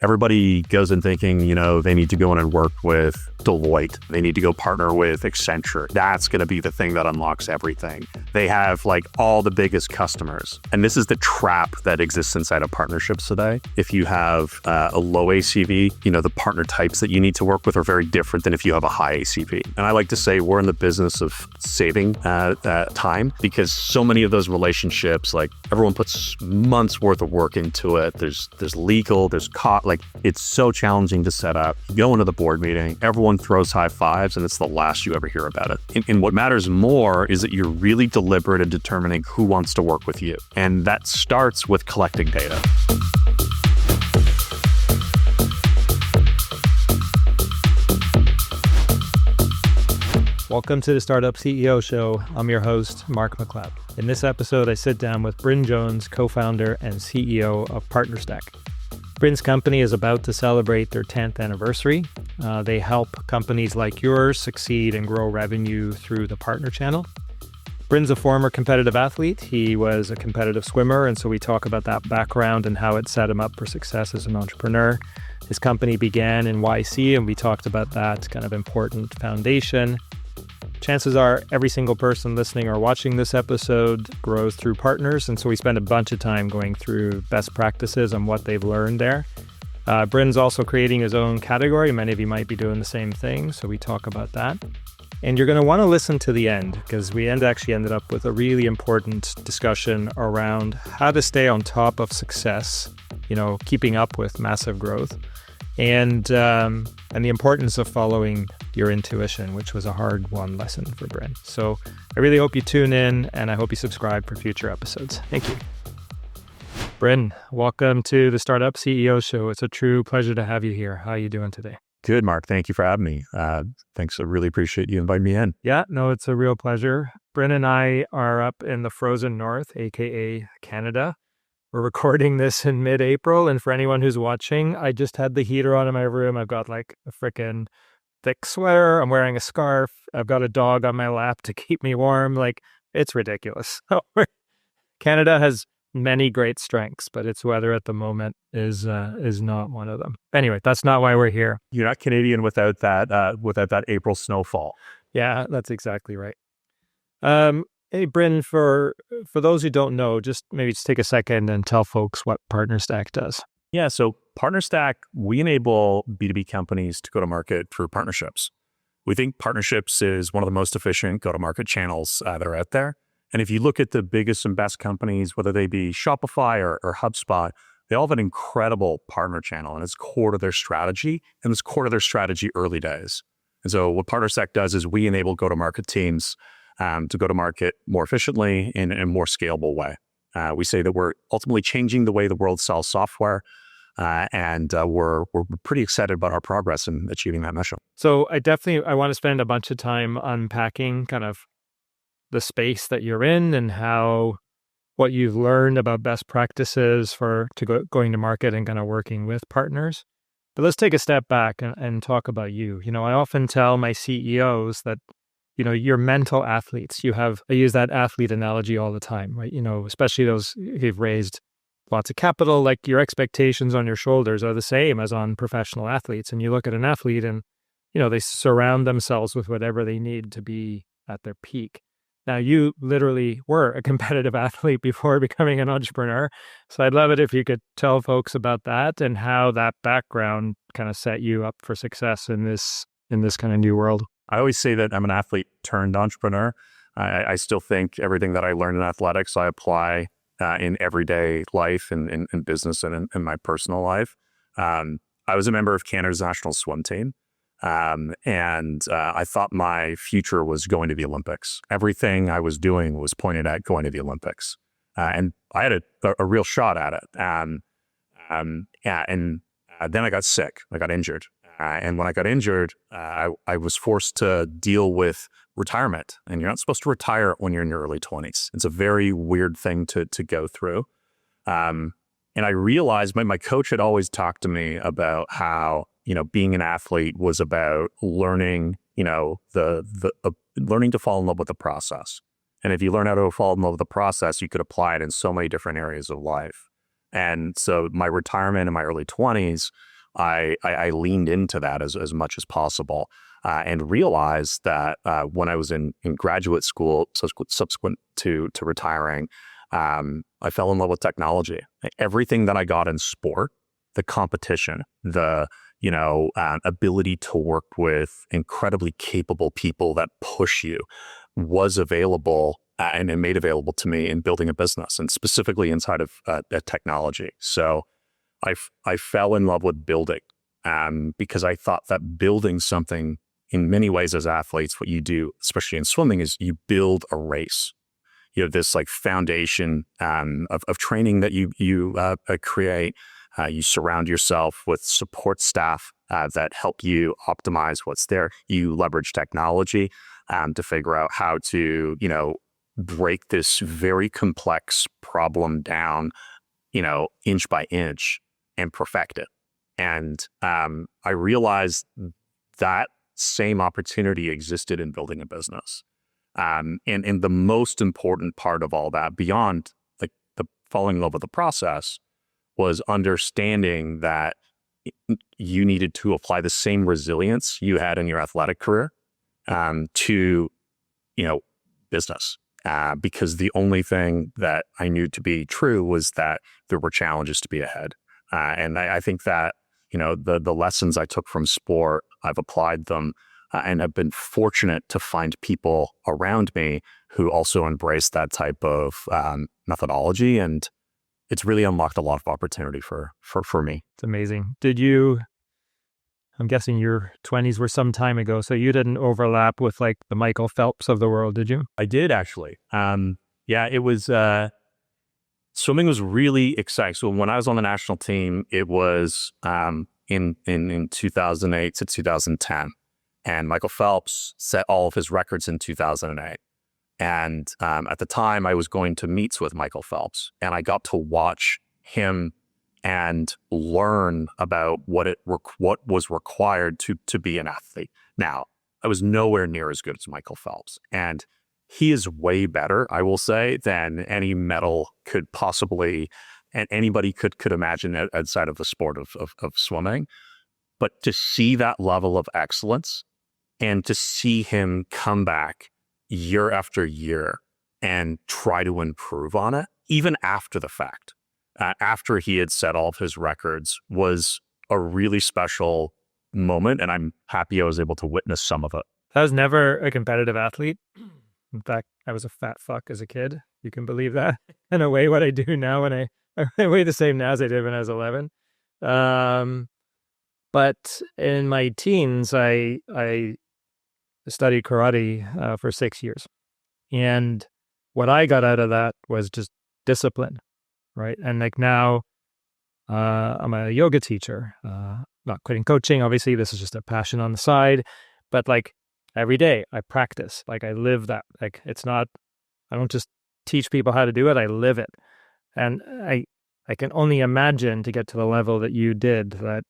Everybody goes in thinking, they need to go in and work with Deloitte. They need to go partner with Accenture. That's going to be the thing that unlocks everything. They have all the biggest customers. And this is the trap that exists inside of partnerships today. If you have a low ACV, the partner types that you need to work with are very different than if you have a high ACV. And I like to say we're in the business of saving time, because so many of those relationships, everyone puts months worth of work into it. There's legal, there's cost. It's so challenging to set up. You go into the board meeting, everyone throws high fives, and it's the last you ever hear about it. And what matters more is that you're really deliberate in determining who wants to work with you. And that starts with collecting data. Welcome to the Startup CEO Show. I'm your host, Mark MacLeod. In this episode, I sit down with Bryn Jones, co-founder and CEO of PartnerStack. Bryn's company is about to celebrate their 10th anniversary. They help companies like yours succeed and grow revenue through the partner channel. Bryn's a former competitive athlete. He was a competitive swimmer, and so we talk about that background and how it set him up for success as an entrepreneur. His company began in YC, and we talked about that kind of important foundation. Chances are every single person listening or watching this episode grows through partners, and so we spend a bunch of time going through best practices and what they've learned there. Bryn's also creating his own category. Many of you might be doing the same thing, so we talk about that. And you're going to want to listen to the end, because we actually ended up with a really important discussion around how to stay on top of success, keeping up with massive growth, and the importance of following your intuition, which was a hard-won lesson for Bryn. So I really hope you tune in, and I hope you subscribe for future episodes. Thank you. Bryn, welcome to the Startup CEO Show. It's a true pleasure to have you here. How are you doing today? Good, Mark. Thank you for having me. Thanks. I really appreciate you inviting me in. Yeah, no, it's a real pleasure. Bryn and I are up in the frozen north, aka Canada. We're recording this in mid-April, and for anyone who's watching, I just had the heater on in my room. I've got a freaking thick sweater. I'm wearing a scarf. I've got a dog on my lap to keep me warm. It's ridiculous. Canada has many great strengths, but its weather at the moment is not one of them. Anyway, that's not why we're here. You're not Canadian without that April snowfall. Yeah, that's exactly right. Hey, Bryn, for those who don't know, just take a second and tell folks what PartnerStack does. Yeah, so PartnerStack, we enable B2B companies to go to market through partnerships. We think partnerships is one of the most efficient go-to-market channels that are out there. And if you look at the biggest and best companies, whether they be Shopify or HubSpot, they all have an incredible partner channel, and it's core to their strategy, and it's core to their strategy early days. And so what PartnerStack does is we enable go-to-market teams to go to market more efficiently in a more scalable way. We say that we're ultimately changing the way the world sells software, and we're pretty excited about our progress in achieving that mission. So I want to spend a bunch of time unpacking kind of the space that you're in and what you've learned about best practices going to market and kind of working with partners. But let's take a step back and talk about you. I often tell my CEOs that you're mental athletes. I use that athlete analogy all the time, right? Especially those who've raised lots of capital, your expectations on your shoulders are the same as on professional athletes. And you look at an athlete and, they surround themselves with whatever they need to be at their peak. Now, you literally were a competitive athlete before becoming an entrepreneur. So I'd love it if you could tell folks about that and how that background kind of set you up for success in this kind of new world. I always say that I'm an athlete turned entrepreneur. I still think everything that I learned in athletics, I apply in everyday life and in business and in my personal life. I was a member of Canada's national swim team. And I thought my future was going to the Olympics. Everything I was doing was pointed at going to the Olympics. And I had a real shot at it. And then I got sick. I got injured. And when I got injured, I was forced to deal with retirement. And you're not supposed to retire when you're in your early 20s. It's a very weird thing to go through. And I realized my coach had always talked to me about how, being an athlete was about learning, learning to fall in love with the process. And if you learn how to fall in love with the process, you could apply it in so many different areas of life. And so my retirement in my early 20s, I leaned into that as much as possible, and realized that when I was in graduate school, subsequent to retiring, I fell in love with technology. Everything that I got in sport, the competition, the ability to work with incredibly capable people that push you, was available and made available to me in building a business, and specifically inside of technology. So I fell in love with building, because I thought that building something, in many ways as athletes, what you do, especially in swimming, is you build a race. You have this like foundation of training that you create. You surround yourself with support staff that help you optimize what's there. You leverage technology to figure out how to, break this very complex problem down, inch by inch, and perfect it. And I realized that same opportunity existed in building a business. And the most important part of all that, beyond like the falling in love with the process, was understanding that you needed to apply the same resilience you had in your athletic career to, business. Because the only thing that I knew to be true was that there were challenges to be ahead. And I think that, the lessons I took from sport, I've applied them and have been fortunate to find people around me who also embrace that type of methodology. And it's really unlocked a lot of opportunity for me. It's amazing. I'm guessing your 20s were some time ago, so you didn't overlap with like the Michael Phelps of the world, did you? I did actually. It was, swimming was really exciting. So when I was on the national team, it was in 2008 to 2010. And Michael Phelps set all of his records in 2008. And at the time, I was going to meets with Michael Phelps, and I got to watch him and learn about what was required to be an athlete. Now, I was nowhere near as good as Michael Phelps, and he is way better, I will say, than any medal could possibly, and anybody could imagine outside of the sport of swimming. But to see that level of excellence and to see him come back year after year and try to improve on it, even after the fact, after he had set all of his records, was a really special moment. And I'm happy I was able to witness some of it. I was never a competitive athlete. In fact, I was a fat fuck as a kid. You can believe that. In a way, what I do now, I weigh the same now as I did when I was 11. But in my teens, I studied karate for 6 years. And what I got out of that was just discipline, right? And like now, I'm a yoga teacher, not quitting coaching. Obviously, this is just a passion on the side. But like every day I practice, like I live that. Like I don't just teach people how to do it, I live it. And I can only imagine, to get to the level that you did, that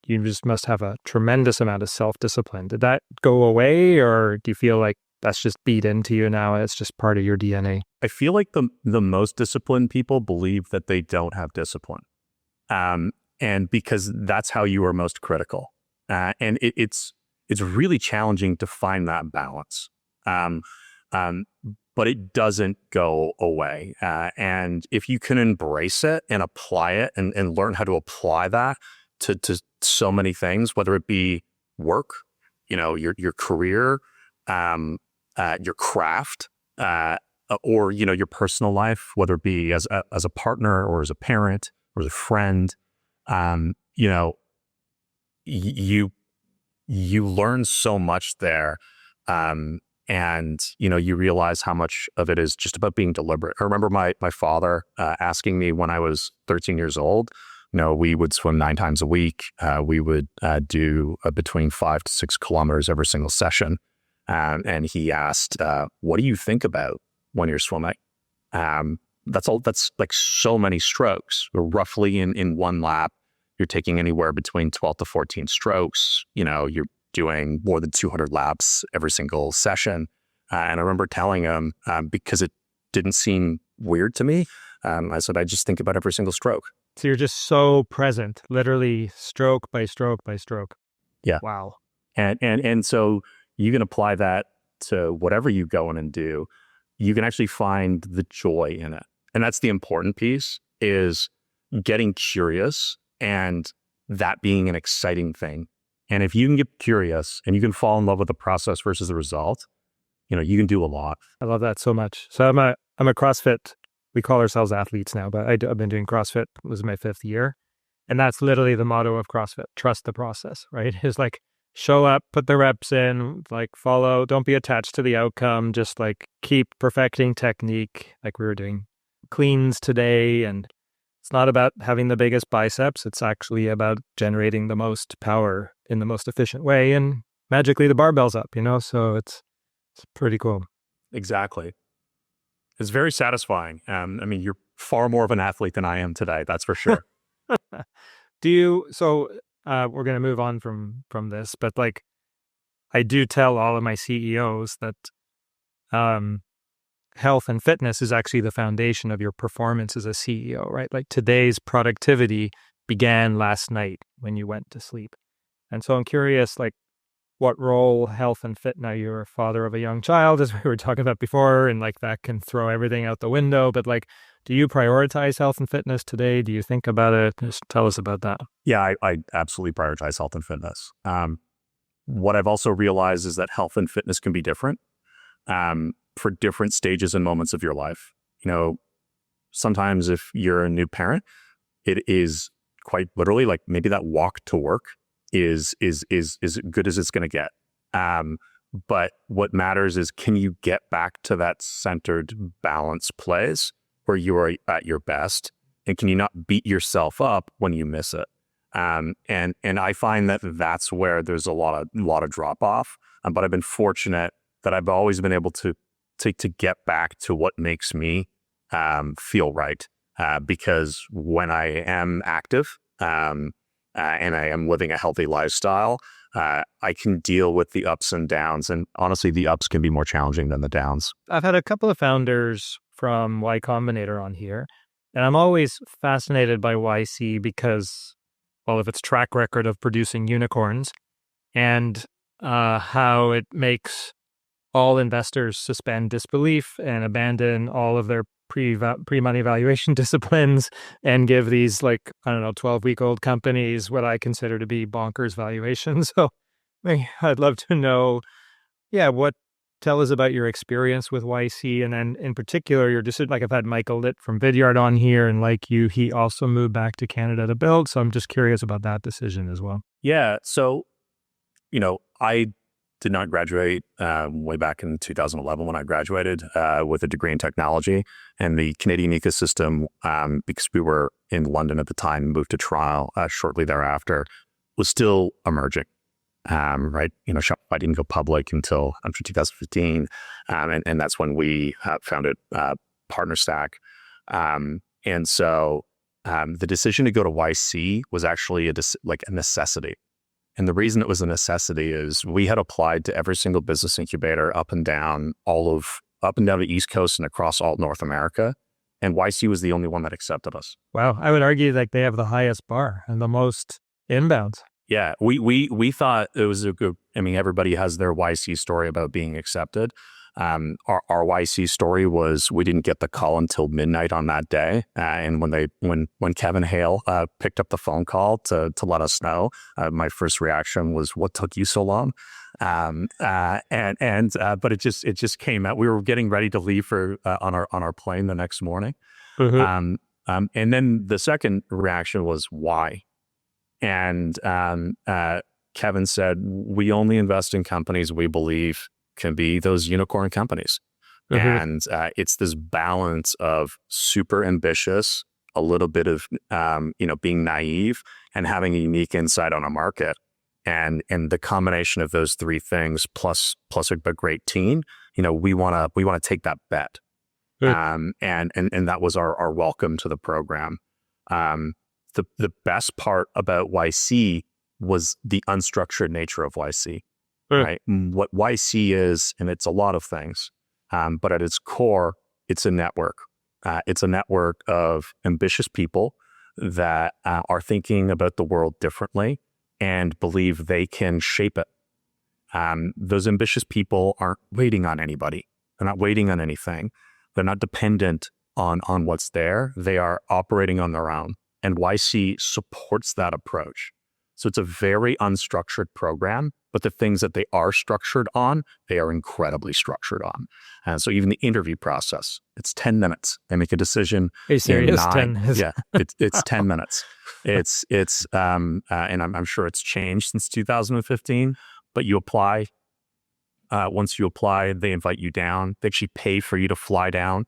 you just must have a tremendous amount of self-discipline. Did that go away, or do you feel like that's just beat into you now? It's just part of your DNA. I feel like the most disciplined people believe that they don't have discipline. And because that's how you are most critical. And it's really challenging to find that balance. But it doesn't go away. And if you can embrace it and apply it and learn how to apply that to so many things, whether it be work, your career, your craft, or, your personal life, whether it be as a partner or as a parent or as a friend, you learn so much there. And, you realize how much of it is just about being deliberate. I remember my father asking me when I was 13 years old, we would swim 9 times a week. We would do between 5 to 6 kilometers every single session. And he asked, what do you think about when you're swimming? That's like so many strokes. Roughly in one lap, you're taking anywhere between 12 to 14 strokes. You're doing more than 200 laps every single session. And I remember telling him, because it didn't seem weird to me, I said, I just think about every single stroke. So you're just so present, literally stroke by stroke by stroke. Yeah. Wow. And so you can apply that to whatever you go in and do. You can actually find the joy in it. And that's the important piece, is getting curious and that being an exciting thing. And if you can get curious and you can fall in love with the process versus the result, you can do a lot. I love that so much. So I'm a CrossFit. We call ourselves athletes now, but I've been doing CrossFit. It was my 5th year. And that's literally the motto of CrossFit. Trust the process, right? It's like, show up, put the reps in, like follow, don't be attached to the outcome. Just like keep perfecting technique. Like we were doing cleans today, and it's not about having the biggest biceps. It's actually about generating the most power in the most efficient way. And magically the barbell's up, so it's pretty cool. Exactly. It's very satisfying. You're far more of an athlete than I am today. That's for sure. We're going to move on from this, but like I do tell all of my CEOs that health and fitness is actually the foundation of your performance as a CEO, right? Like today's productivity began last night when you went to sleep. And so I'm curious, like, what role health and fit, now you're a father of a young child, as we were talking about before, and like that can throw everything out the window, but like, do you prioritize health and fitness today? Do you think about it? Just tell us about that. Yeah, I absolutely prioritize health and fitness. What I've also realized is that health and fitness can be different for different stages and moments of your life. Sometimes if you're a new parent, it is quite literally like maybe that walk to work is as good as it's going to get. But what matters is, can you get back to that centered, balanced place where you are at your best? And can you not beat yourself up when you miss it? And I find that that's where there's a lot of drop off. But I've been fortunate that I've always been able to get back to what makes me feel right. Because when I am active, and I am living a healthy lifestyle, I can deal with the ups and downs. And honestly, the ups can be more challenging than the downs. I've had a couple of founders from Y Combinator on here, and I'm always fascinated by YC because, well, of its track record of producing unicorns and how it makes all investors suspend disbelief and abandon all of their pre-money valuation disciplines and give these 12-week-old companies what I consider to be bonkers valuations. So I'd love to know, tell us about your experience with YC, and then in particular, your decision. Like I've had Michael Litt from Vidyard on here, and like you, he also moved back to Canada to build. So I'm just curious about that decision as well. Yeah. So, I did not graduate way back in 2011 when I graduated with a degree in technology, and the Canadian ecosystem, because we were in London at the time, moved to Toronto shortly thereafter, was still emerging. Right. Shopify didn't go public until after 2015. And that's when we founded PartnerStack. And so the decision to go to YC was actually a necessity. And the reason it was a necessity is we had applied to every single business incubator up and down the East Coast and across all North America. And YC was the only one that accepted us. Wow. I would argue like they have the highest bar and the most inbounds. Yeah, we thought it was a good. Everybody has their YC story about being accepted. Our YC story was we didn't get the call until midnight on that day, and when Kevin Hale picked up the phone call to let us know, my first reaction was, "What took you so long?" But it just came out. We were getting ready to leave on our plane the next morning, and then the second reaction was, "Why?" And Kevin said, "We only invest in companies we believe can be those unicorn companies." And it's this balance of super ambitious, a little bit of being naive, and having a unique insight on a market. And the combination of those three things plus a great team, we want to take that bet. And that was our welcome to the program. The best part about YC was the unstructured nature of YC, right? What YC is, and it's a lot of things, but at its core, it's a network. It's a network of ambitious people that are thinking about the world differently and believe they can shape it. Those ambitious people aren't waiting on anybody. They're not waiting on anything. They're not dependent on what's there. They are operating on their own. And YC supports that approach. So it's a very unstructured program, but the things that they are structured on, they are incredibly structured on. And so even the interview process, it's 10 minutes. They make a decision. Are you serious? 10? Yeah, it's 10 minutes. It's and I'm sure it's changed since 2015, but you apply. Once you apply, they invite you down. They actually pay for you to fly down,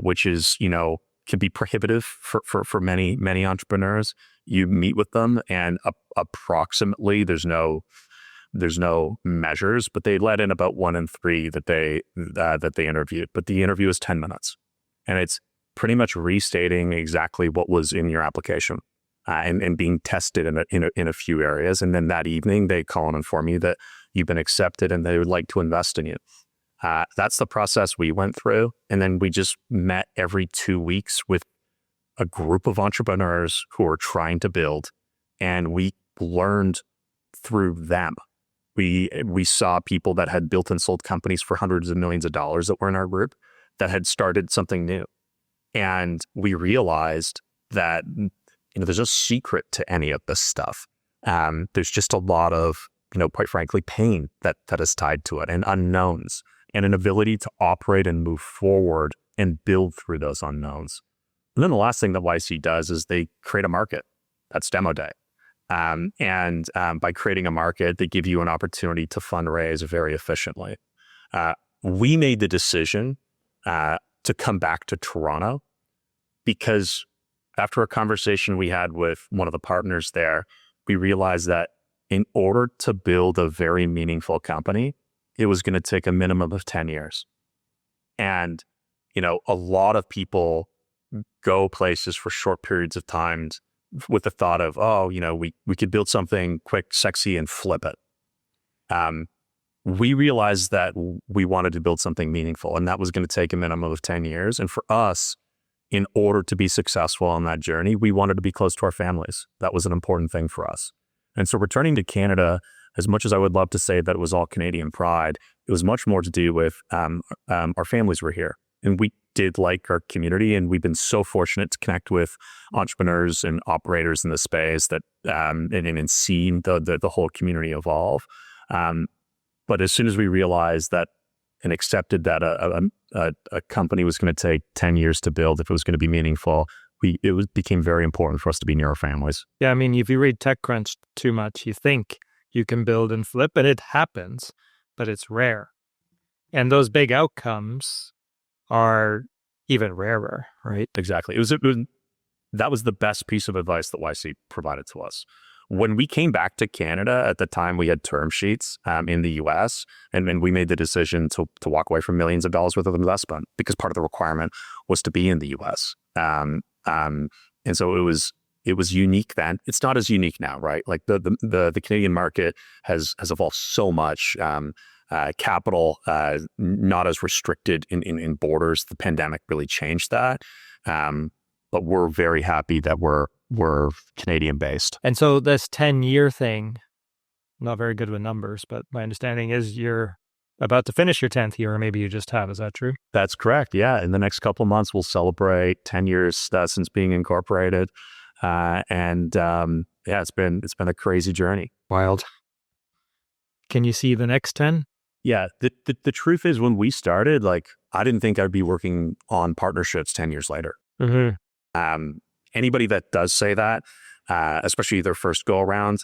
which is, can be prohibitive for many entrepreneurs. You meet with them, and approximately there's no measures, but they let in about 1 in 3 that they interviewed. But the interview is 10 minutes, and it's pretty much restating exactly what was in your application, and being tested in a few areas. And then that evening they call and inform you that you've been accepted and they would like to invest in you. That's the process we went through. And then we just met every 2 weeks with a group of entrepreneurs who are trying to build, and we learned through them. We saw people that had built and sold companies for hundreds of millions of dollars that were in our group that had started something new. And we realized that, there's no secret to any of this stuff. There's just a lot of, quite frankly, pain that is tied to it, and unknowns, and an ability to operate and move forward and build through those unknowns. And then the last thing that YC does is they create a market. That's demo day. And by creating a market, they give you an opportunity to fundraise very efficiently. We made the decision to come back to Toronto because after a conversation we had with one of the partners there, we realized that in order to build a very meaningful company, it was going to take a minimum of 10 years. And, a lot of people go places for short periods of time with the thought of, we could build something quick, sexy, and flip it. We realized that we wanted to build something meaningful, and that was going to take a minimum of 10 years. And for us, in order to be successful on that journey, we wanted to be close to our families. That was an important thing for us. And so returning to Canada, as much as I would love to say that it was all Canadian pride, it was much more to do with our families were here. And we did like our community, and we've been so fortunate to connect with entrepreneurs and operators in the space that and seeing the whole community evolve. But as soon as we realized that and accepted that a company was going to take 10 years to build if it was going to be meaningful, it became very important for us to be near our families. Yeah, I mean, if you read TechCrunch too much, you think you can build and flip, and it happens, but it's rare. And those big outcomes are even rarer, right? Exactly. That was the best piece of advice that YC provided to us. When we came back to Canada, at the time we had term sheets in the US, and we made the decision to walk away from millions of dollars worth of investment because part of the requirement was to be in the US. And so it was unique then. It's not as unique now, right? Like the Canadian market has evolved so much. Capital not as restricted in borders. The pandemic really changed that. But we're very happy that we're Canadian based. And so this 10-year thing, not very good with numbers, but my understanding is you're about to finish your 10th year, or maybe you just have. Is that true? That's correct. Yeah. In the next couple of months, we'll celebrate 10 years since being incorporated. It's been a crazy journey. Wild. Can you see the next 10? Yeah. The truth is, when we started, I didn't think I'd be working on partnerships 10 years later. Mm-hmm. Anybody that does say that, especially their first go around,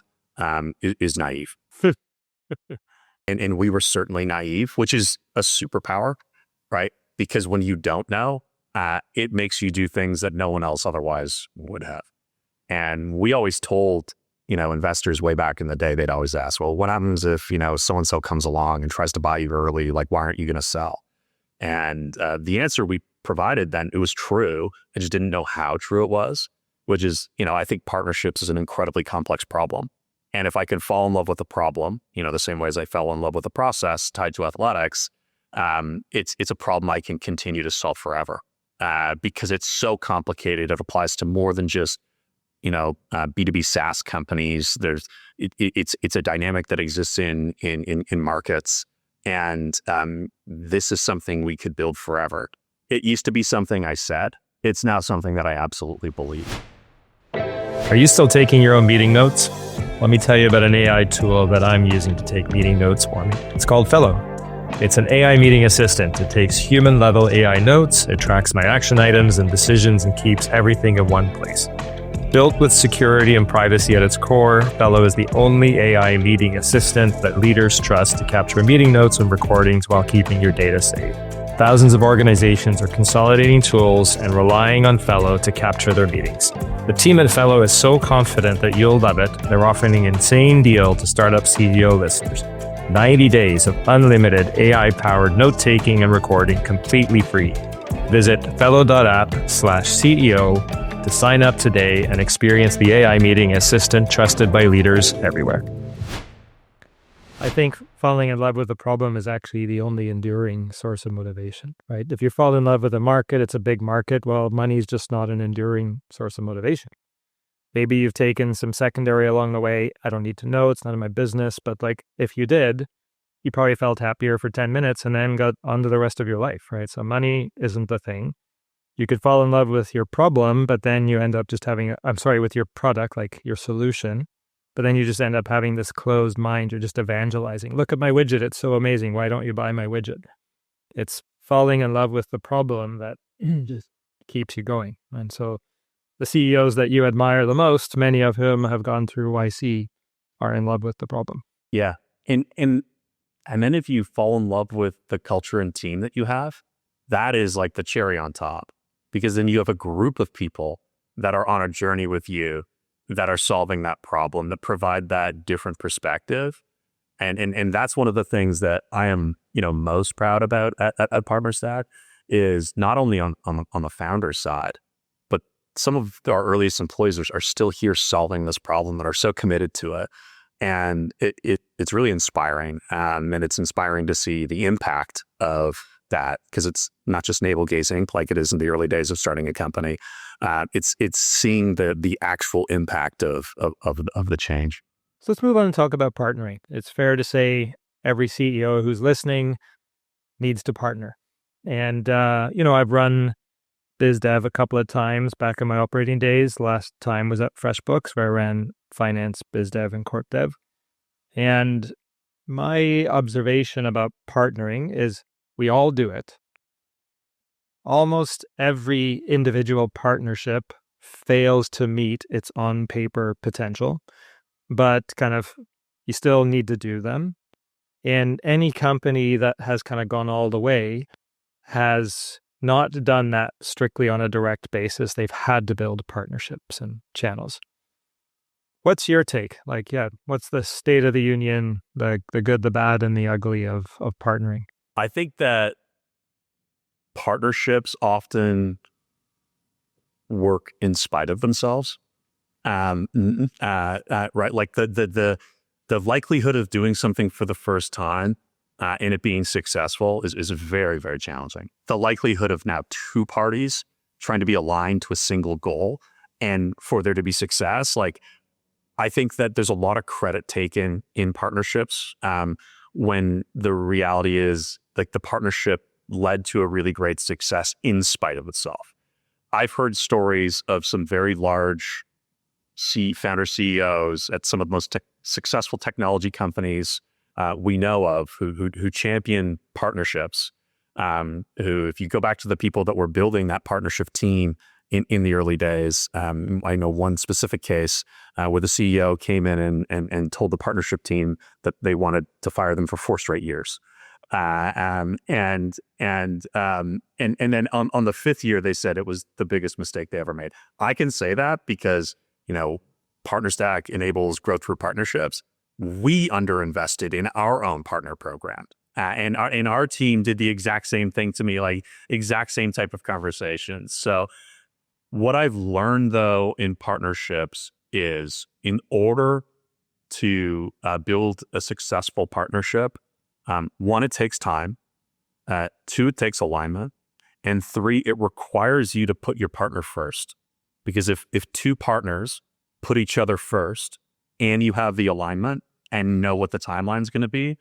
is naive. And we were certainly naive, which is a superpower, right? Because when you don't know, it makes you do things that no one else otherwise would have. And we always told, investors way back in the day, they'd always ask, well, what happens if, so-and-so comes along and tries to buy you early? Why aren't you going to sell? And the answer we provided then, it was true. I just didn't know how true it was, which is, I think partnerships is an incredibly complex problem. And if I can fall in love with the problem, the same way as I fell in love with the process tied to athletics, it's a problem I can continue to solve forever because it's so complicated. It applies to more than just B2B SaaS companies. It's a dynamic that exists in markets, and this is something we could build forever. It used to be something I said. It's now something that I absolutely believe. Are you still taking your own meeting notes? Let me tell you about an AI tool that I'm using to take meeting notes for me. It's called Fellow. It's an AI meeting assistant. It takes human-level AI notes, it tracks my action items and decisions, and keeps everything in one place. Built with security and privacy at its core, Fellow is the only AI meeting assistant that leaders trust to capture meeting notes and recordings while keeping your data safe. Thousands of organizations are consolidating tools and relying on Fellow to capture their meetings. The team at Fellow is so confident that you'll love it, they're offering an insane deal to startup CEO listeners. 90 days of unlimited AI-powered note-taking and recording completely free. Visit fellow.app/CEO to sign up today and experience the AI meeting assistant trusted by leaders everywhere. I think falling in love with the problem is actually the only enduring source of motivation, right? If you fall in love with a market, it's a big market. Well, money's just not an enduring source of motivation. Maybe you've taken some secondary along the way. I don't need to know. It's none of my business. But if you did, you probably felt happier for 10 minutes and then got on to the rest of your life, right? So money isn't the thing. You could fall in love with your problem, but then you end up just having, with your product, like your solution. But then you just end up having this closed mind. You're just evangelizing. Look at my widget. It's so amazing. Why don't you buy my widget? It's falling in love with the problem that just keeps you going. And so the CEOs that you admire the most, many of whom have gone through YC, are in love with the problem. Yeah. And then if you fall in love with the culture and team that you have, that is like the cherry on top. Because then you have a group of people that are on a journey with you, that are solving that problem, that provide that different perspective. And that's one of the things that I am, most proud about at PartnerStack, is not only on the founder side, but some of our earliest employees are still here solving this problem, that are so committed to it. And it's really inspiring. And it's inspiring to see the impact of that, because it's not just navel gazing like it is in the early days of starting a company. It's seeing the actual impact of the change. So let's move on and talk about partnering. It's fair to say every CEO who's listening needs to partner. And, I've run BizDev a couple of times back in my operating days. Last time was at FreshBooks, where I ran finance, BizDev, and corp dev. And my observation about partnering is we all do it. Almost every individual partnership fails to meet its on-paper potential, but you still need to do them. And any company that has gone all the way has not done that strictly on a direct basis. They've had to build partnerships and channels. What's your take? What's the state of the union, the good, the bad, and the ugly of partnering? I think that partnerships often work in spite of themselves. Right? Like the likelihood of doing something for the first time and it being successful is very, very challenging. The likelihood of now two parties trying to be aligned to a single goal and for there to be success, I think that there's a lot of credit taken in partnerships when the reality is the partnership led to a really great success in spite of itself. I've heard stories of some very large founder CEOs at some of the most successful technology companies we know of who champion partnerships, who, if you go back to the people that were building that partnership team in the early days, I know one specific case where the CEO came in and told the partnership team that they wanted to fire them for 4 straight years. And then on the 5th year, they said it was the biggest mistake they ever made. I can say that because, PartnerStack enables growth through partnerships. We underinvested in our own partner program. And our team did the exact same thing to me, exact same type of conversations. So what I've learned, though, in partnerships is in order to build a successful partnership, 1, it takes time. 2, it takes alignment. And 3, it requires you to put your partner first. Because if 2 partners put each other first and you have the alignment and know what the timeline is going to be,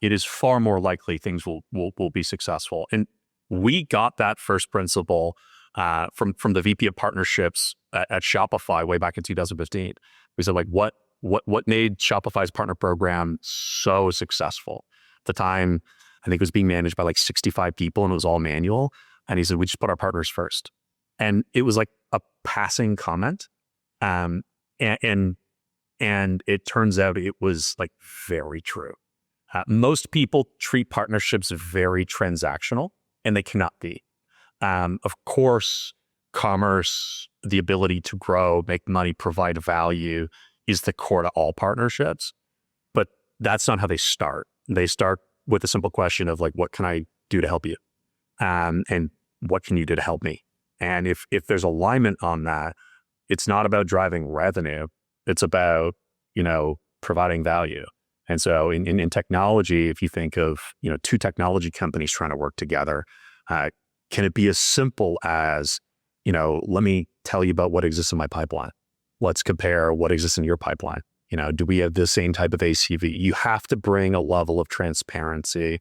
it is far more likely things will be successful. And we got that first principle from the VP of partnerships at Shopify way back in 2015. We said, like, what made Shopify's partner program so successful? At the time, I think it was being managed by like 65 people and it was all manual. And he said, we just put our partners first. And it was like a passing comment. And it turns out it was like very true. Most people treat partnerships very transactional, and they cannot be. Of course, commerce, the ability to grow, make money, provide value is the core to all partnerships, but that's not how they start. They start with a simple question of like, what can I do to help you? And what can you do to help me? And if there's alignment on that, it's not about driving revenue. It's about, providing value. And so in technology, if you think of, two technology companies trying to work together, can it be as simple as, let me tell you about what exists in my pipeline. Let's compare what exists in your pipeline. Do we have the same type of ACV? You have to bring a level of transparency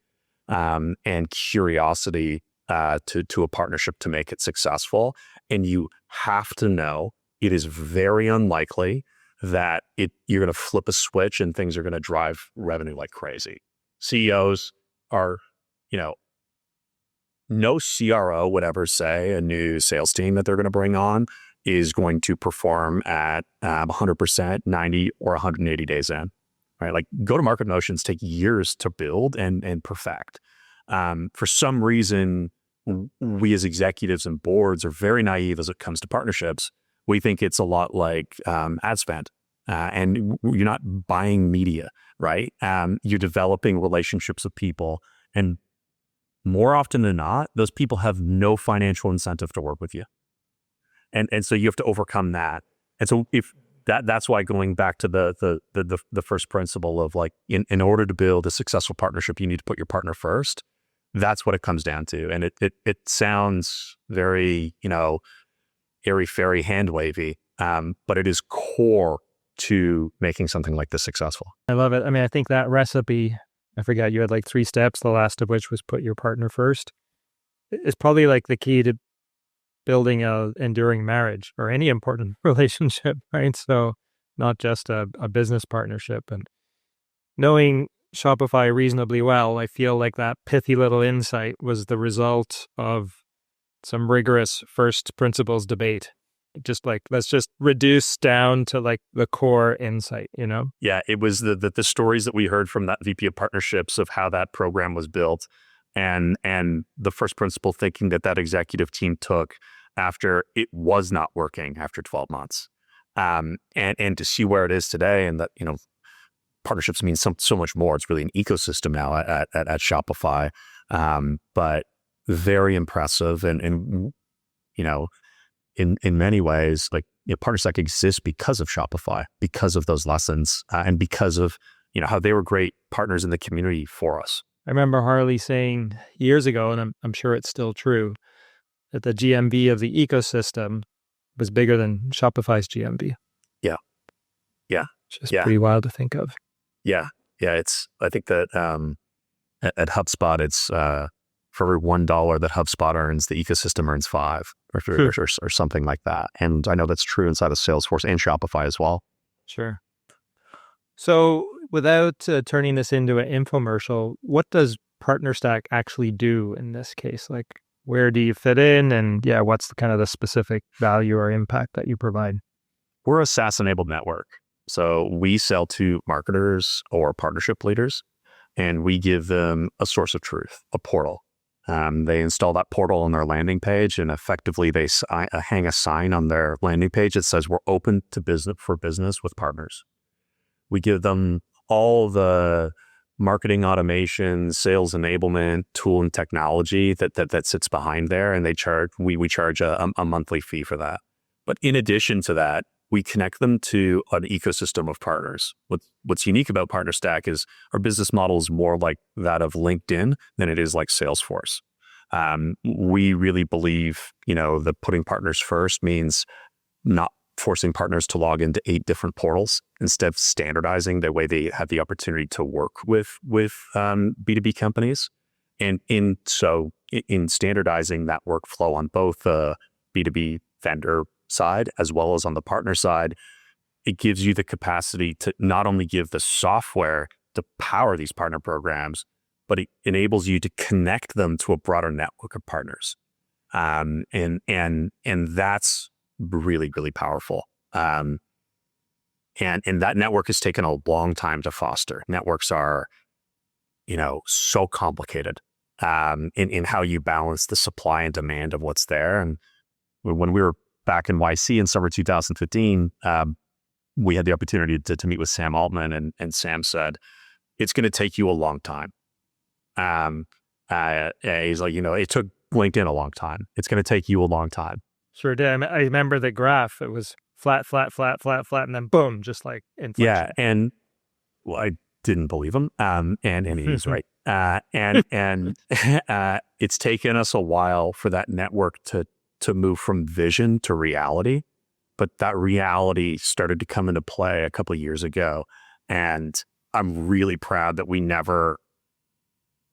and curiosity to a partnership to make it successful. And you have to know it is very unlikely that you're going to flip a switch and things are going to drive revenue like crazy. CEOs are, no CRO would ever say a new sales team that they're going to bring on is going to perform at 100%, 90 or 180 days in, right? Like go-to-market motions take years to build and perfect. For some reason, we as executives and boards are very naive as it comes to partnerships. We think it's a lot like ad spend, and you're not buying media, right? You're developing relationships with people, and more often than not, those people have no financial incentive to work with you, and so you have to overcome that. And so if that's why going back to the first principle of like in order to build a successful partnership, you need to put your partner first. That's what it comes down to, and it sounds very airy-fairy, hand-wavy, but it is core to making something like this successful. I love it. I mean, I think that recipe, I forgot, you had like 3 steps, the last of which was put your partner first. It's probably like the key to building a enduring marriage or any important relationship, right? So not just a business partnership. And knowing Shopify reasonably well, I feel like that pithy little insight was the result of some rigorous first principles debate. Just like, let's just reduce down to like the core insight, Yeah, it was the stories that we heard from that VP of partnerships of how that program was built, and the first principle thinking that executive team took after it was not working after 12 months, and to see where it is today, and that partnerships mean so much more. It's really an ecosystem now at Shopify, but very impressive, and in many ways, like PartnerStack exists because of Shopify, because of those lessons, and because of how they were great partners in the community for us. I remember Harley saying years ago, and I'm sure it's still true, that the GMV of the ecosystem was bigger than Shopify's GMV. Yeah. Just pretty wild to think of. Yeah. I think that at HubSpot, it's for every $1 that HubSpot earns, the ecosystem earns 5 or something like that. And I know that's true inside of Salesforce and Shopify as well. Sure. So without turning this into an infomercial, what does PartnerStack actually do in this case? Like, where do you fit in? And what's the kind of the specific value or impact that you provide? We're a SaaS-enabled network. So we sell to marketers or partnership leaders, and we give them a source of truth, a portal. They install that portal on their landing page, and effectively they hang a sign on their landing page that says we're open to business with partners. We give them all the marketing automation, sales enablement, tool and technology that sits behind there, and we charge a monthly fee for that. But in addition to that, we connect them to an ecosystem of partners. What's unique about PartnerStack is our business model is more like that of LinkedIn than it is like Salesforce. We really believe, that putting partners first means not forcing partners to log into 8 different portals instead of standardizing the way they have the opportunity to work with B2B companies. And in standardizing that workflow on both the B2B vendor side as well as on the partner side, it gives you the capacity to not only give the software to power these partner programs, but it enables you to connect them to a broader network of partners. And that's really, really powerful. And that network has taken a long time to foster. Networks are, so complicated in how you balance the supply and demand of what's there. And when we were back in YC in summer 2015, we had the opportunity to meet with Sam Altman, and Sam said, it's going to take you a long time. He's like, it took LinkedIn a long time. It's going to take you a long time. Sure did. I remember the graph. It was flat, and then boom, just like inflation. Yeah, and I didn't believe him, and he's right. And it's taken us a while for that network to move from vision to reality, but that reality started to come into play a couple of years ago, and I'm really proud that we never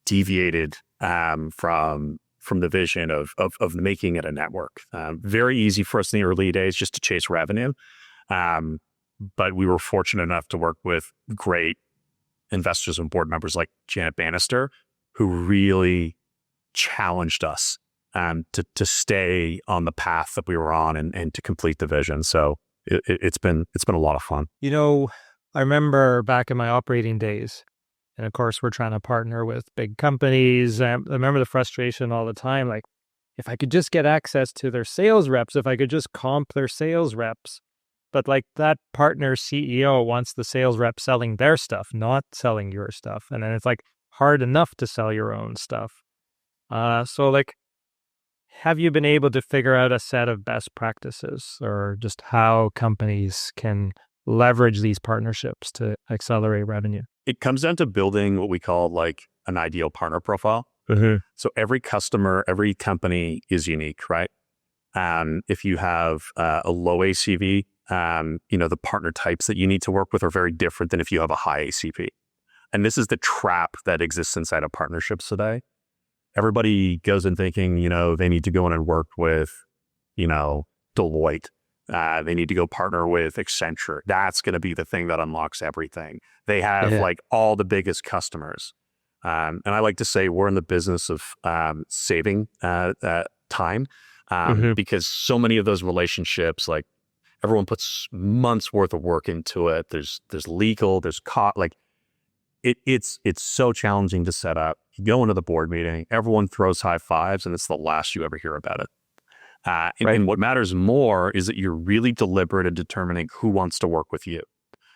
deviated from the vision of making it a network. Very easy for us in the early days just to chase revenue, but we were fortunate enough to work with great investors and board members like Janet Bannister, who really challenged us to stay on the path that we were on and to complete the vision. So it's been a lot of fun. I remember back in my operating days, and of course we're trying to partner with big companies. I remember the frustration all the time, like if I could just get access to their sales reps, if I could just comp their sales reps. But like that partner CEO wants the sales rep selling their stuff, not selling your stuff. And then it's like hard enough to sell your own stuff. So like, have you been able to figure out a set of best practices or just how companies can leverage these partnerships to accelerate revenue? It comes down to building what we call like an ideal partner profile. Mm-hmm. So every customer, every company is unique, right? If you have a low ACV, the partner types that you need to work with are very different than if you have a high ACV. And this is the trap that exists inside of partnerships today. Everybody goes in thinking, they need to go in and work with, Deloitte. They need to go partner with Accenture. That's going to be the thing that unlocks everything. They have like all the biggest customers. And I like to say we're in the business of saving time because so many of those relationships, like everyone puts months worth of work into it. There's legal, there's like it's so challenging to set up. You go into the board meeting, everyone throws high fives, and it's the last you ever hear about it. And what matters more is that you're really deliberate in determining who wants to work with you.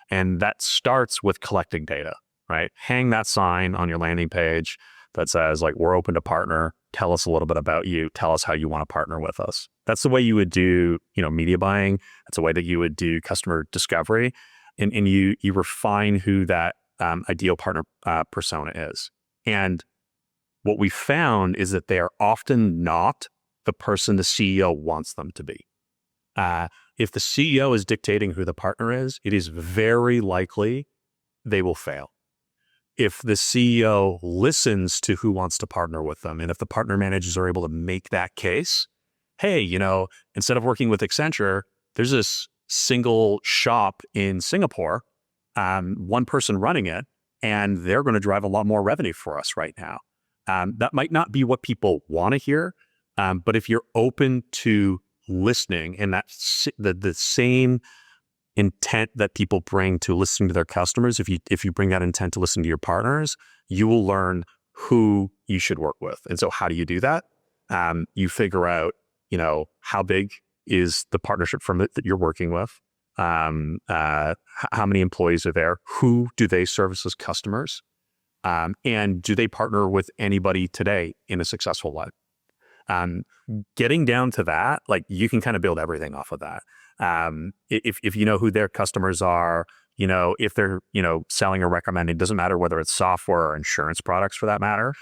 And that starts with collecting data, right? Hang that sign on your landing page that says like, we're open to partner. Tell us a little bit about you. Tell us how you want to partner with us. That's the way you would do, media buying. That's the way that you would do customer discovery. And you refine who that ideal partner persona is. And what we found is that they are often not the person the CEO wants them to be. If the CEO is dictating who the partner is, it is very likely they will fail. If the CEO listens to who wants to partner with them, and if the partner managers are able to make that case, hey, instead of working with Accenture, there's this single shop in Singapore, one person running it, and they're going to drive a lot more revenue for us right now. That might not be what people want to hear, but if you're open to listening and that's the same intent that people bring to listening to their customers, if you bring that intent to listen to your partners, you will learn who you should work with. And so how do you do that? You figure out, how big is the partnership firm that you're working with? How many employees are there? Who do they service as customers? And do they partner with anybody today in a successful way? Getting down to that, like you can kind of build everything off of that. If you know who their customers are, if they're, selling or recommending, it doesn't matter whether it's software or insurance products for that matter.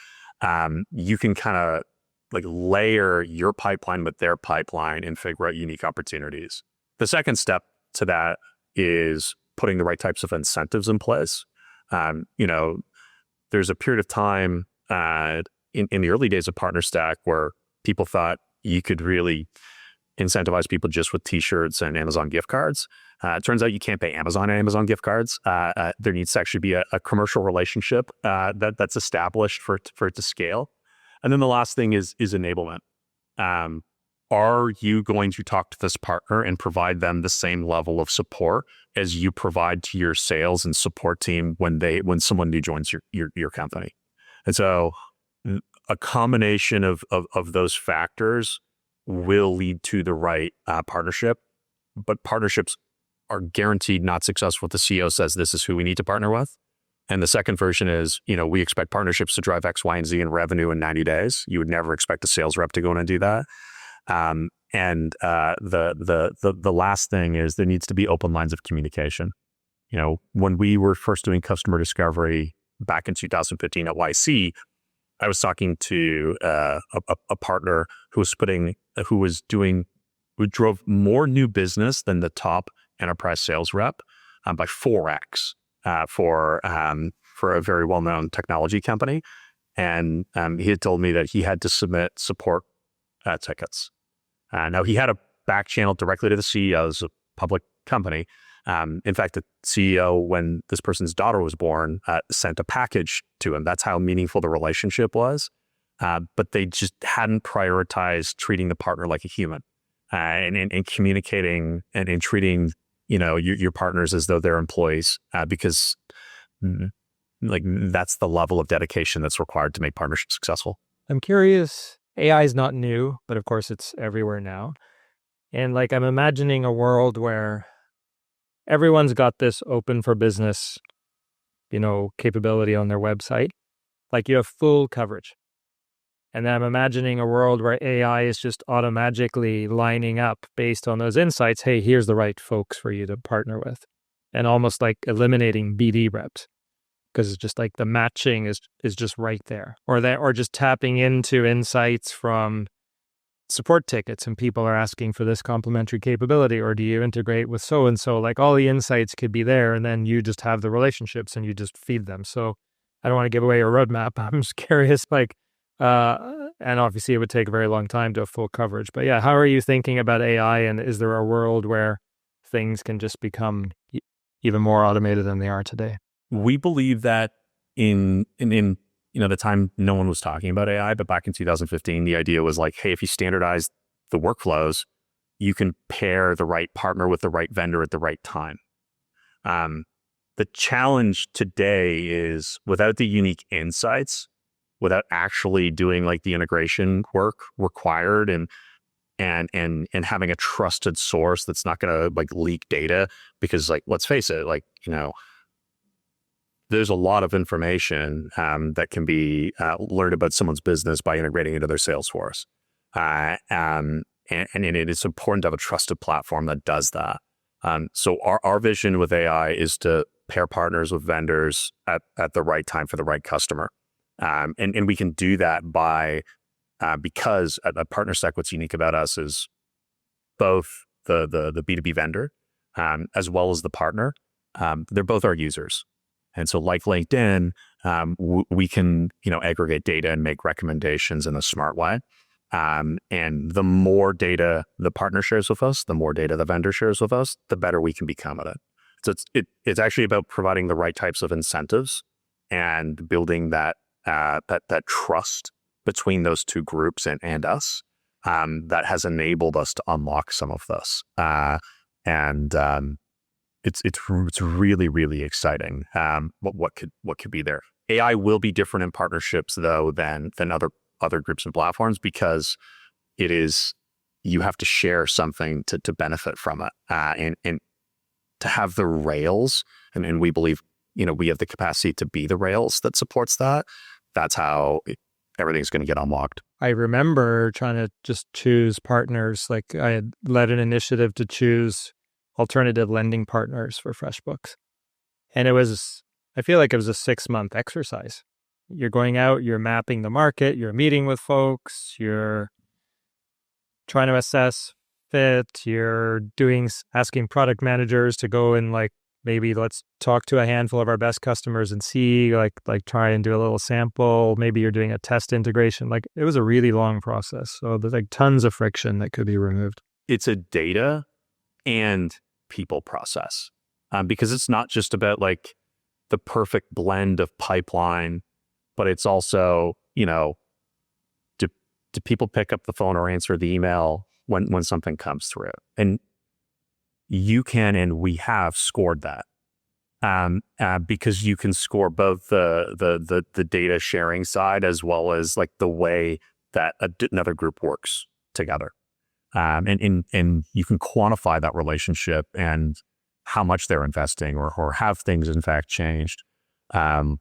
You can kind of like layer your pipeline with their pipeline and figure out unique opportunities. The second step to that is putting the right types of incentives in place. There's a period of time in the early days of PartnerStack where people thought you could really incentivize people just with T-shirts and Amazon gift cards. It turns out you can't pay Amazon gift cards. There needs to actually be a commercial relationship that's established for it to scale. And then the last thing is enablement. Are you going to talk to this partner and provide them the same level of support as you provide to your sales and support team when someone new joins your company? And so a combination of those factors will lead to the right partnership, but partnerships are guaranteed not successful if the CEO says this is who we need to partner with. And the second version is, we expect partnerships to drive X, Y, and Z in revenue in 90 days. You would never expect a sales rep to go in and do that. The last thing is there needs to be open lines of communication. When we were first doing customer discovery back in 2015 at YC, I was talking to a partner who drove more new business than the top enterprise sales rep by 4x for a very well-known technology company. And he had told me that he had to submit support tickets. Now, he had a back channel directly to the CEO. It's a public company. In fact, the CEO, when this person's daughter was born, sent a package to him. That's how meaningful the relationship was. But they just hadn't prioritized treating the partner like a human and communicating and treating your partners as though they're employees because that's the level of dedication that's required to make partnerships successful. I'm curious. AI is not new, but of course it's everywhere now. And I'm imagining a world where everyone's got this open for business, capability on their website. You have full coverage. And then I'm imagining a world where AI is just automatically lining up based on those insights. Hey, here's the right folks for you to partner with. And almost eliminating BD reps. Because it's just the matching is just right there, or just tapping into insights from support tickets and people are asking for this complementary capability, or do you integrate with so and so? All the insights could be there, and then you just have the relationships and you just feed them. So I don't want to give away your roadmap. I'm just curious, and obviously it would take a very long time to have full coverage. But yeah, how are you thinking about AI, and is there a world where things can just become even more automated than they are today? We believe that in the time no one was talking about AI, but back in 2015, the idea was hey, if you standardize the workflows, you can pair the right partner with the right vendor at the right time. The challenge today is without the unique insights, without actually doing the integration work required and having a trusted source that's not going to leak data, because let's face it, there's a lot of information that can be learned about someone's business by integrating into their Salesforce. And it is important to have a trusted platform that does that. So our vision with AI is to pair partners with vendors at the right time for the right customer. And we can do that by, because at PartnerStack, what's unique about us is both the B2B vendor as well as the partner. They're both our users. And so like LinkedIn, we can, aggregate data and make recommendations in a smart way. And the more data the partner shares with us, the more data the vendor shares with us, the better we can become at it. So it's actually about providing the right types of incentives and building that trust between those two groups and us that has enabled us to unlock some of this. It's really, really exciting. What could be there? AI will be different in partnerships though than other groups and platforms, because you have to share something to benefit from it, and to have the rails. And we believe we have the capacity to be the rails that supports that. That's how everything's going to get unlocked. I remember trying to just choose partners. I had led an initiative to choose alternative lending partners for FreshBooks. And I feel like it was a 6-month exercise. You're going out, you're mapping the market, you're meeting with folks, you're trying to assess fit. You're asking product managers to go and like, maybe let's talk to a handful of our best customers and see, like try and do a little sample. Maybe you're doing a test integration. Like it was a really long process. So there's like tons of friction that could be removed. It's a data and people process, because it's not just about like the perfect blend of pipeline, but it's also, do people pick up the phone or answer the email when something comes through? And you can, and we have scored that, because you can score both the data sharing side as well as like the way that another group works together, and you can quantify that relationship and how much they're investing or have things in fact changed, and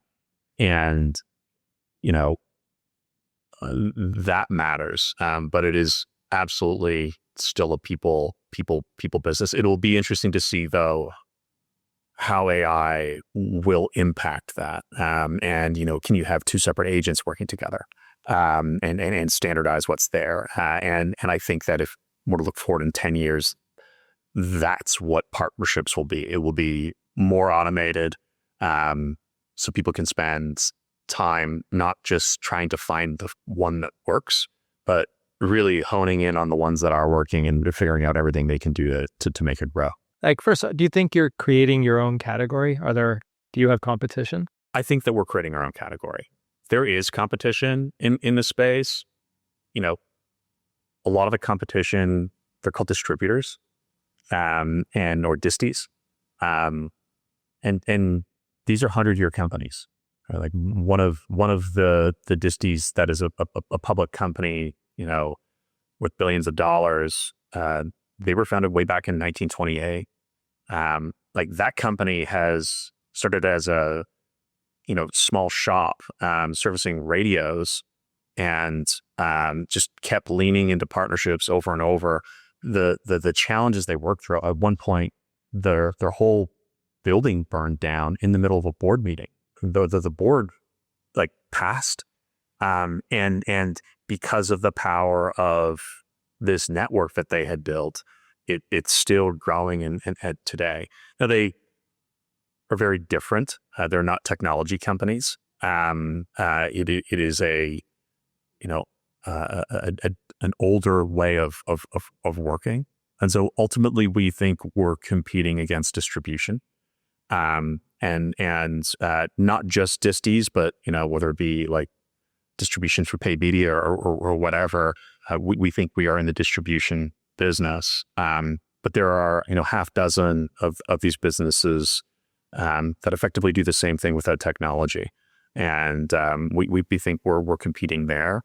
that matters, but it is absolutely still a people business. It'll be interesting to see though how AI will impact that, and can you have two separate agents working together, and standardize what's there, and I think that if we're to look forward in 10 years, that's what partnerships will be. It will be more automated, so people can spend time not just trying to find the one that works, but really honing in on the ones that are working and figuring out everything they can do to make it grow. Like first, do you think you're creating your own category? Do you have competition? I think that we're creating our own category. There is competition in the space. A lot of the competition, they're called distributors, or disties. And these are 100-year companies. Like one of the disties that is a public company, with billions of dollars. They were founded way back in 1928. Like that company has started as a small shop, servicing radios, and just kept leaning into partnerships over and over. The challenges they worked through, at one point their whole building burned down in the middle of a board meeting. The board like passed, and because of the power of this network that they had built, it's still growing and today. Now they are very different. They're not technology companies. It is an older way of working, and so ultimately we think we're competing against distribution, and not just disties, but whether it be like distribution for paid media or whatever. We think we are in the distribution business, but there are half dozen of these businesses that effectively do the same thing without technology, and we think we're competing there.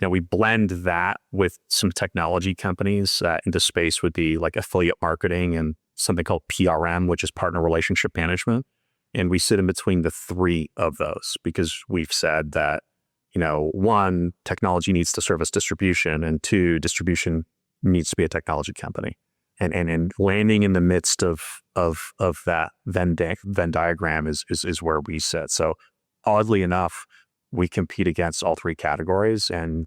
We blend that with some technology companies. Into space would be like affiliate marketing and something called PRM, which is partner relationship management, and we sit in between the three of those because we've said that one, technology needs to service distribution, and two, distribution needs to be a technology company. And landing in the midst of that Venn diagram is where we sit. So oddly enough, we compete against all three categories, and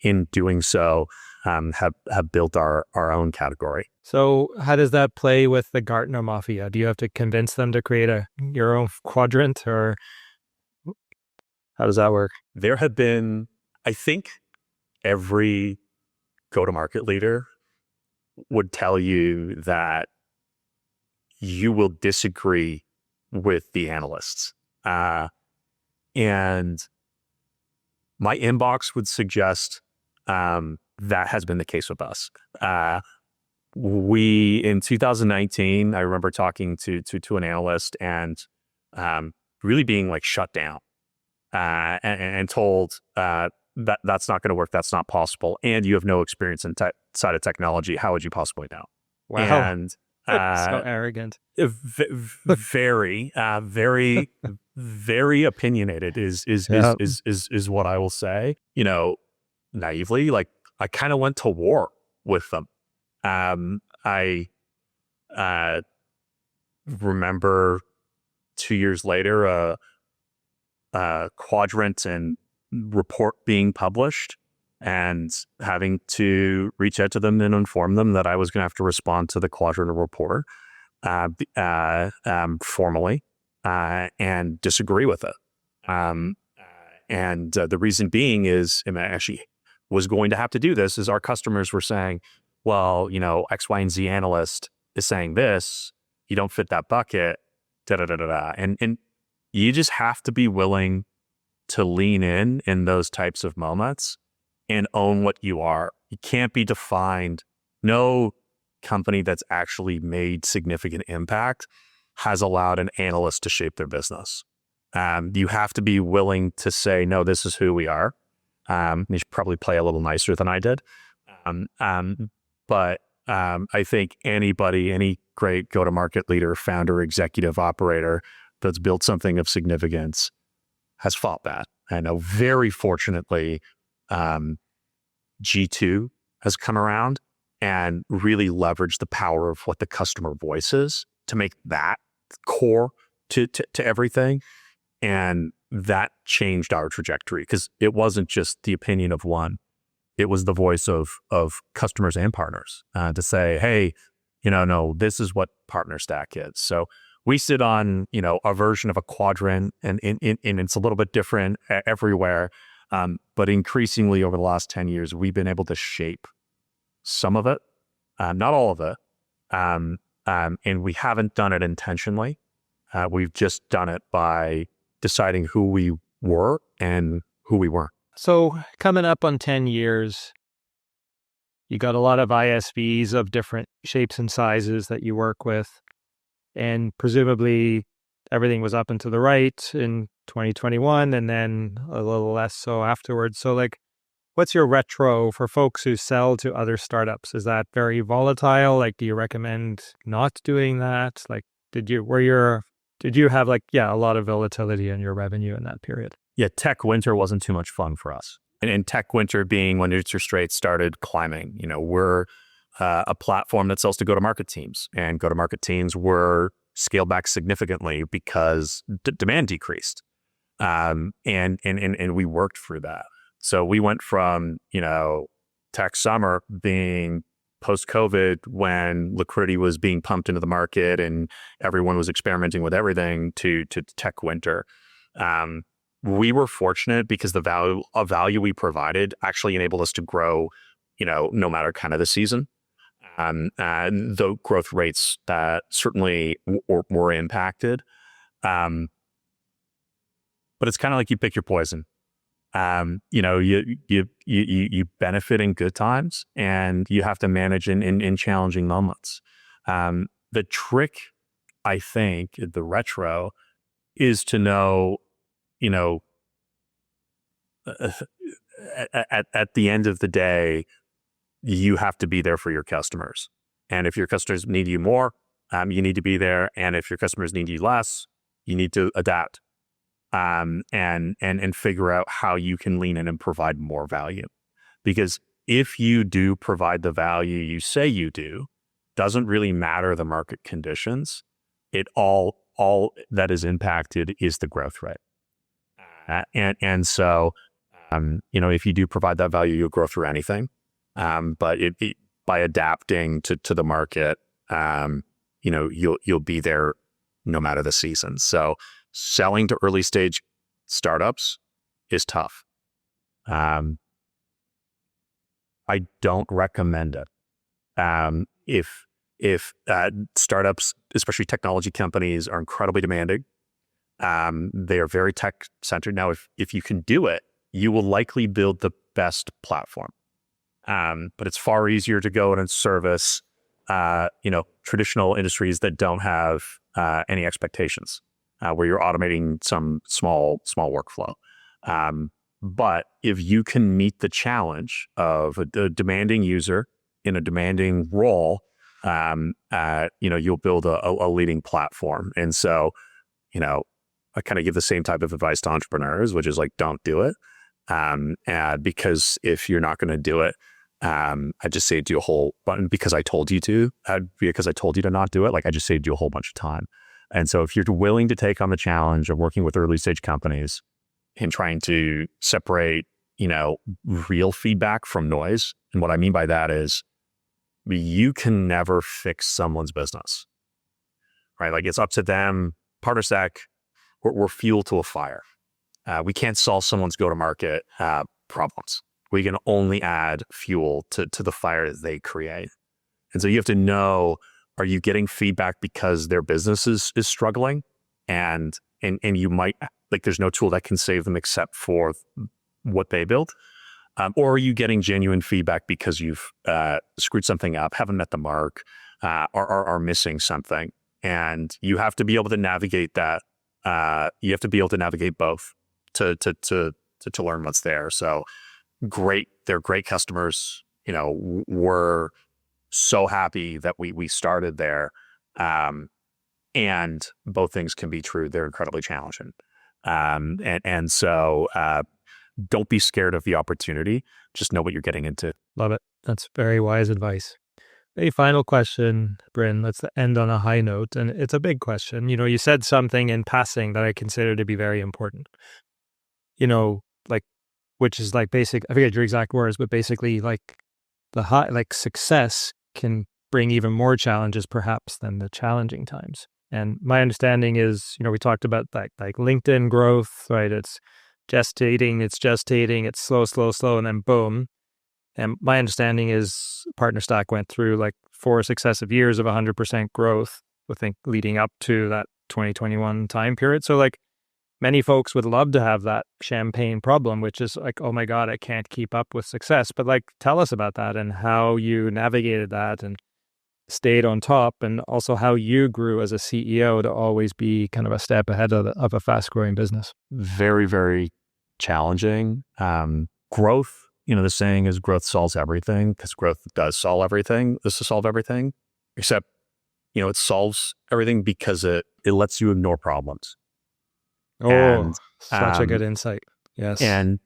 in doing so, have built our own category. So how does that play with the Gartner Mafia? Do you have to convince them to create your own quadrant, or how does that work? There have been, I think every go-to-market leader would tell you that you will disagree with the analysts. And my inbox would suggest that has been the case with us. We, in 2019, I remember talking to an analyst and really being like shut down and told that's not going to work, that's not possible, and you have no experience in side of technology. How would you possibly know? Wow. And so arrogant. Very, very opinionated is what I will say. Naively, like I kind of went to war with them. I remember 2 years later, a quadrant and report being published and having to reach out to them and inform them that I was going to have to respond to the quadrant report formally and disagree with it. And the reason being is, and I actually was going to have to do this, is our customers were saying, well, X, Y, and Z analyst is saying this, you don't fit that bucket, da-da-da-da-da. And you just have to be willing to lean in those types of moments and own what you are. You can't be defined. No company that's actually made significant impact has allowed an analyst to shape their business. You have to be willing to say, no, this is who we are. You should probably play a little nicer than I did. But I think any great go-to-market leader, founder, executive, operator that's built something of significance has fought that. I know very fortunately, G2 has come around and really leveraged the power of what the customer voice is to make that core to everything. And that changed our trajectory because it wasn't just the opinion of one. It was the voice of customers and partners to say, hey, no, this is what PartnerStack is. So we sit on, a version of a quadrant and it's a little bit different everywhere. But increasingly over the last 10 years, we've been able to shape some of it, not all of it. And we haven't done it intentionally. We've just done it by deciding who we were and who we weren't. So coming up on 10 years, you got a lot of ISVs of different shapes and sizes that you work with. And presumably everything was up and to the right in 2021 and then a little less so afterwards. So what's your retro for folks who sell to other startups? Is that very volatile? Do you recommend not doing that? Did you have a lot of volatility in your revenue in that period? Yeah, tech winter wasn't too much fun for us. And tech winter being when interest rates started climbing. We're a platform that sells to go-to-market teams, and go-to-market teams were scaled back significantly because demand decreased. And we worked through that. So we went from, tech summer being post-COVID when liquidity was being pumped into the market and everyone was experimenting with everything to tech winter. We were fortunate because the value we provided actually enabled us to grow, no matter kind of the season. And the growth rates that certainly were impacted. But it's kind of like you pick your poison. You benefit in good times and you have to manage in challenging moments. The trick, I think, the retro is to know, at the end of the day, you have to be there for your customers. And if your customers need you more, you need to be there. And if your customers need you less, you need to adapt. And figure out how you can lean in and provide more value. Because if you do provide the value you say you do, doesn't really matter the market conditions. It all that is impacted is the growth rate. So if you do provide that value, you'll grow through anything. But by adapting to the market, you'll be there no matter the season. So selling to early stage startups is tough. I don't recommend it. If startups, especially technology companies, are incredibly demanding, they are very tech centered. Now, if you can do it, you will likely build the best platform. But it's far easier to go in and service, traditional industries that don't have any expectations. Where you're automating some small workflow. But if you can meet the challenge of a demanding user in a demanding role, you'll build a leading platform. And so, I kind of give the same type of advice to entrepreneurs, which is don't do it. Because if you're not going to do it, I just saved you a whole bunch because I told you to, because I told you to not do it. I just saved you a whole bunch of time. And so if you're willing to take on the challenge of working with early stage companies and trying to separate, real feedback from noise. And what I mean by that is you can never fix someone's business, right? Like it's up to them. PartnerStack, we're fuel to a fire. We can't solve someone's go-to-market problems. We can only add fuel to the fire that they create. And so you have to know, are you getting feedback because their business is struggling? And you might, like, there's no tool that can save them except for what they built. Or are you getting genuine feedback because you've screwed something up, haven't met the mark, or are missing something? And you have to be able to navigate that. You have to be able to navigate both to learn what's there. So great, they're great customers. We're so happy that we started there. And both things can be true. They're incredibly challenging. So don't be scared of the opportunity. Just know what you're getting into. Love it. That's very wise advice. A final question, Bryn. Let's end on a high note. And it's a big question. You said something in passing that I consider to be very important. Which is like basic, I forget your exact words, but basically like success can bring even more challenges perhaps than the challenging times. And my understanding is, we talked about like LinkedIn growth, right? It's gestating, it's slow, and then boom. And my understanding is PartnerStack went through like 4 successive years of 100% growth, I think, leading up to that 2021 time period. So like many folks would love to have that champagne problem, which is like, oh my God, I can't keep up with success. But like, tell us about that and how you navigated that and stayed on top, and also how you grew as a CEO to always be kind of a step ahead of a fast growing business. Very, very challenging. Growth, the saying is growth solves everything, because growth does solve everything. This will solve everything, except, it solves everything because it lets you ignore problems. Such a good insight. Yes. And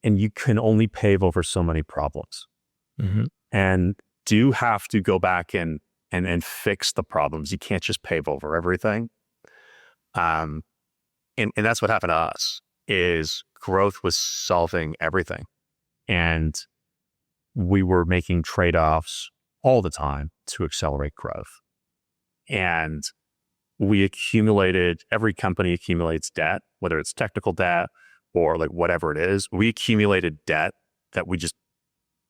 you can only pave over so many problems. Mm-hmm. And do have to go back and fix the problems. You can't just pave over everything. And that's what happened to us, is growth was solving everything. And we were making trade-offs all the time to accelerate growth. And every company accumulates debt, whether it's technical debt or like whatever it is. We accumulated debt that we just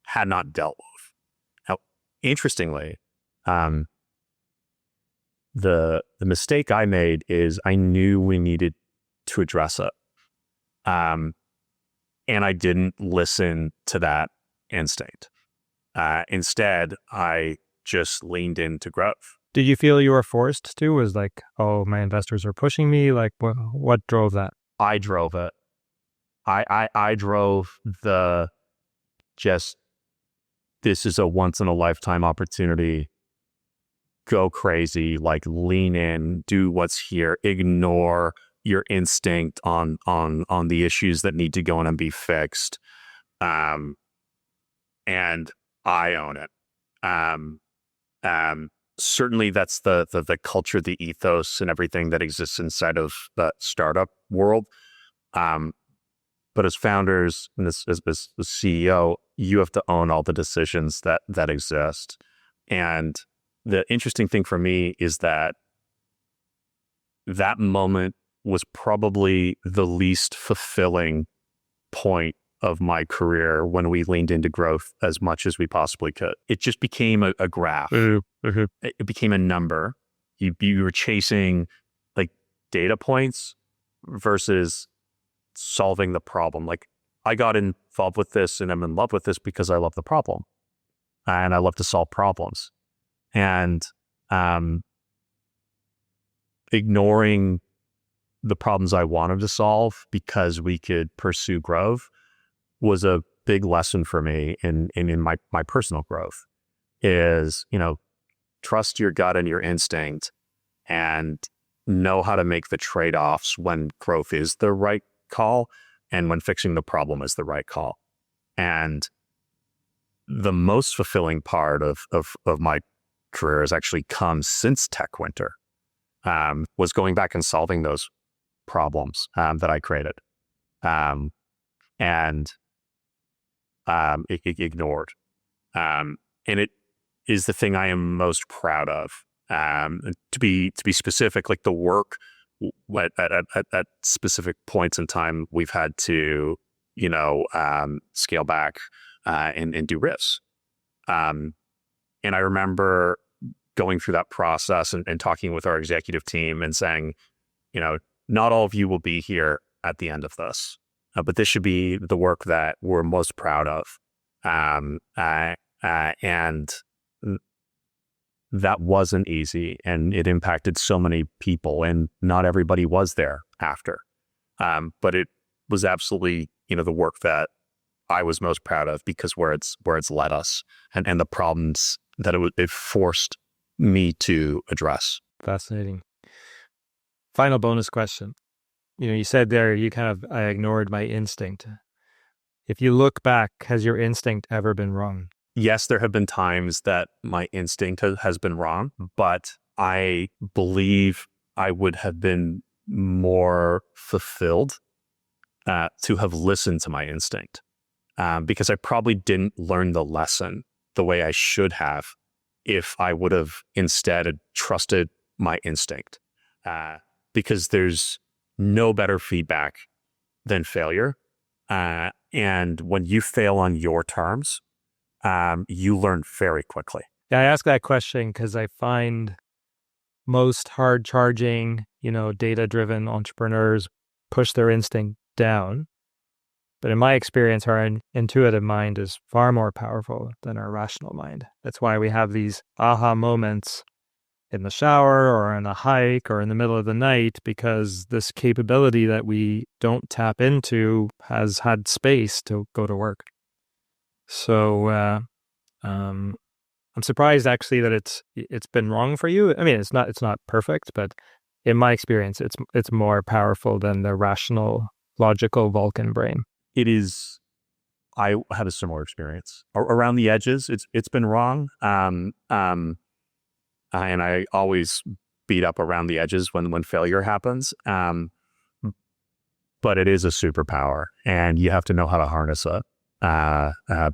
had not dealt with. Now, interestingly, the mistake I made is I knew we needed to address it. And I didn't listen to that instinct. Instead, I just leaned into growth. Did you feel you were forced to? Was like, oh, my investors are pushing me? Like, what drove that? I drove it. I drove this is a once in a lifetime opportunity. Go crazy, like lean in, do what's here, ignore your instinct on the issues that need to go in and be fixed. And I own it. Certainly that's the culture, the ethos, and everything that exists inside of the startup world. But as founders and as the CEO, you have to own all the decisions that exist. And the interesting thing for me is that moment was probably the least fulfilling point of my career when we leaned into growth as much as we possibly could. It just became a graph. Mm-hmm. It became a number. You were chasing like data points versus solving the problem. Like, I got involved with this and I'm in love with this because I love the problem and I love to solve problems. And ignoring the problems I wanted to solve because we could pursue growth was a big lesson for me in my personal growth. Is, trust your gut and your instinct and know how to make the trade-offs when growth is the right call and when fixing the problem is the right call. And the most fulfilling part of my career has actually come since Tech Winter, was going back and solving those problems that I created. and ignored. And it is the thing I am most proud of. To be specific, like the work at specific points in time, we've had to, scale back and do risks. And I remember going through that process and talking with our executive team and saying, not all of you will be here at the end of this, but this should be the work that we're most proud of. And that wasn't easy, and it impacted so many people, and not everybody was there after. But it was absolutely, the work that I was most proud of, because where it's led us and the problems that it forced me to address. Fascinating. Final bonus question. You said there, I ignored my instinct. If you look back, has your instinct ever been wrong? Yes, there have been times that my instinct has been wrong, but I believe I would have been more fulfilled to have listened to my instinct, because I probably didn't learn the lesson the way I should have if I would have instead trusted my instinct, because there's no better feedback than failure. And when you fail on your terms, you learn very quickly. Yeah, I ask that question because I find most hard-charging, data-driven entrepreneurs push their instinct down. But in my experience, our intuitive mind is far more powerful than our rational mind. That's why we have these aha moments in the shower or on a hike or in the middle of the night, because this capability that we don't tap into has had space to go to work. So I'm surprised actually that it's been wrong for you. I mean, it's not perfect, but in my experience, it's more powerful than the rational, logical Vulcan brain. It is. I had a similar experience around the edges. It's been wrong. And I always beat up around the edges when failure happens. But it is a superpower, and you have to know how to harness it,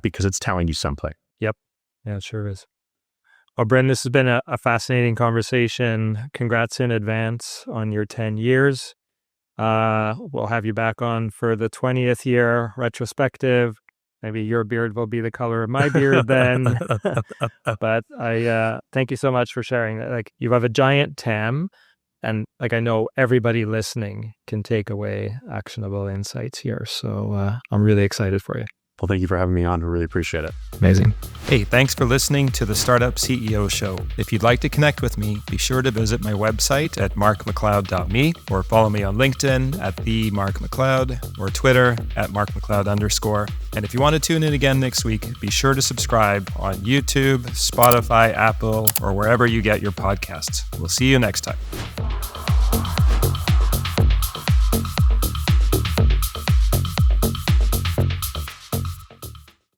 because it's telling you something. Yep. Yeah, it sure is. Well, Bryn, this has been a fascinating conversation. Congrats in advance on your 10 years. We'll have you back on for the 20th year retrospective. Maybe your beard will be the color of my beard then. But I thank you so much for sharing that. Like, you have a giant TAM, and I know everybody listening can take away actionable insights here. So I'm really excited for you. Well, thank you for having me on. I really appreciate it. Amazing. Hey, thanks for listening to the Startup CEO Show. If you'd like to connect with me, be sure to visit my website at markmacleod.me, or follow me on LinkedIn at @themarkmacleod, or Twitter at @markmacleod_. And if you want to tune in again next week, be sure to subscribe on YouTube, Spotify, Apple, or wherever you get your podcasts. We'll see you next time.